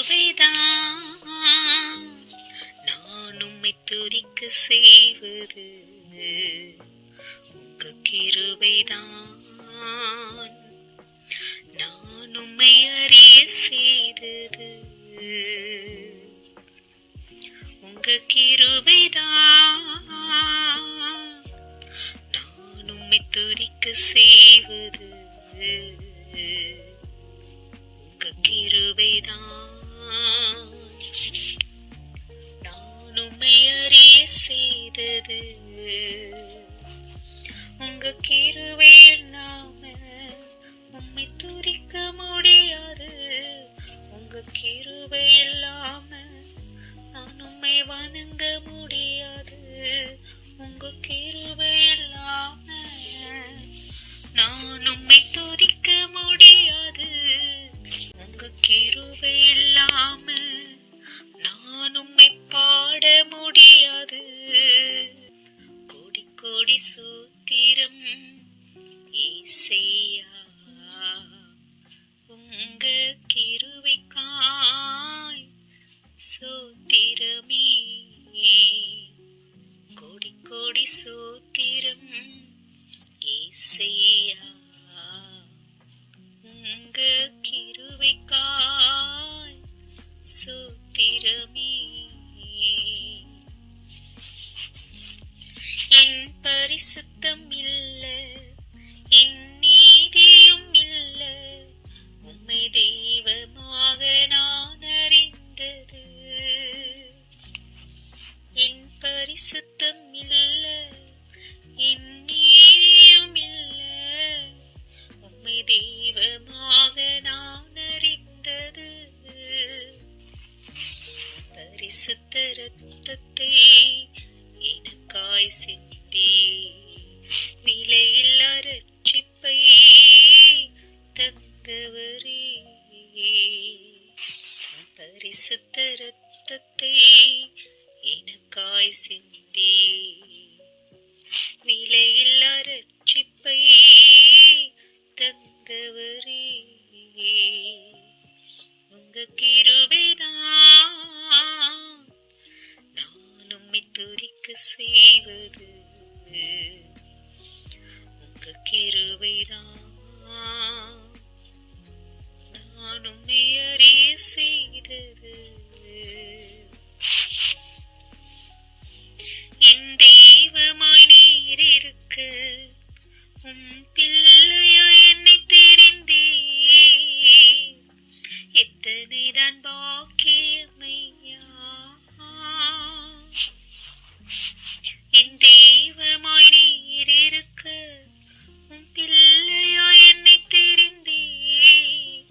கிருபைதான் நான் உம்மை துதிக்க செய்வது, உங்க கிருபைதான் நான் உம்மை அறிய செய்தது, உங்க கிருபைதான் நான் உம்மை துதிக்க செய்வது, உங்க கிருபைதான் நான் உம்மை அறிய செய்தது, உங்க கிருபை இல்லாம உம்மை துதிக்க முடியாது, உங்க கிருபை இல்லாம நான் உம்மை வணங்க முடியாது, உங்க கிருபை இல்லாம நான் உம்மை துதிக்க முடியாது, உங்க கிருபை இல்லாம நான் உம்மை பாட முடியாது. கோடி கோடி சூத்திரம் ஏசையா, உங்க கிருபைக்காய் சூத்திரமே, கோடி கோடி சூத்திரம் ஏசையா, உங்க கிருபைக்காய் சூத்திரமே. என் பரிசுத்தம் இல்ல, என் நீதியும் இல்ல, உம்மை தெய்வமாக நான் அறிந்தது, என் பரிசுத்தம் இல்ல, என் நீதியும் இல்ல, உம்மை தெய்வமாக நான் அறிந்தது, பரிசுத்த இரத்தத்தை எனக்காய் சிந்தி விலையில்லா ரட்சிப்பை தந்தவரே, பரிசுத்த இரத்தத்தை எனக்காய் சிந்தி விலையில்லா ரட்சிப்பை தந்தவரே, உங்க கிருபைதான் நான் உம்மை துதிக்க செய்வது, உங்க கிருபைதான் நான் உம்மை அறிய செய்தது, என் தெய்வமாய் நீர் இருக்க உம் பிள்ளையாய் என்னை தெரிந்தீர், எத்தனைதான் பாக்கியமையா, என் தெய்வமாய் நீர் இருக்க உம் பிள்ளையாய் என்னை தெரிந்தீர்,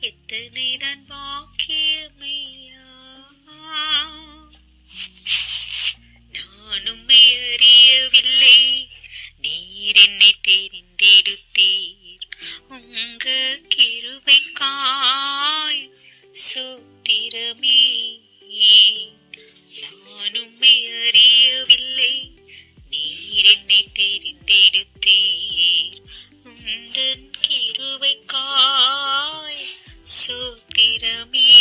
எத்தனைதான் பாக்கியமையா, நான் உம்மை அறியவில்லை, நீர் என்னை தெரிந்தெடுத்தீர், உங்க கிருபைக்காய் சோத்திரமே, நான் உம்மை அறியவில்லை, நீர் என்னை தெரிந்தெடுத்தீர், உந்தன் கிருபைக்காய் சோத்திரமே,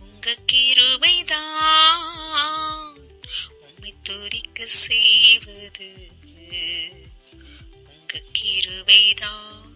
உங்க கிருபைதான் உம்மை துதிக்க செய்வது, உங்க கிருபைதான்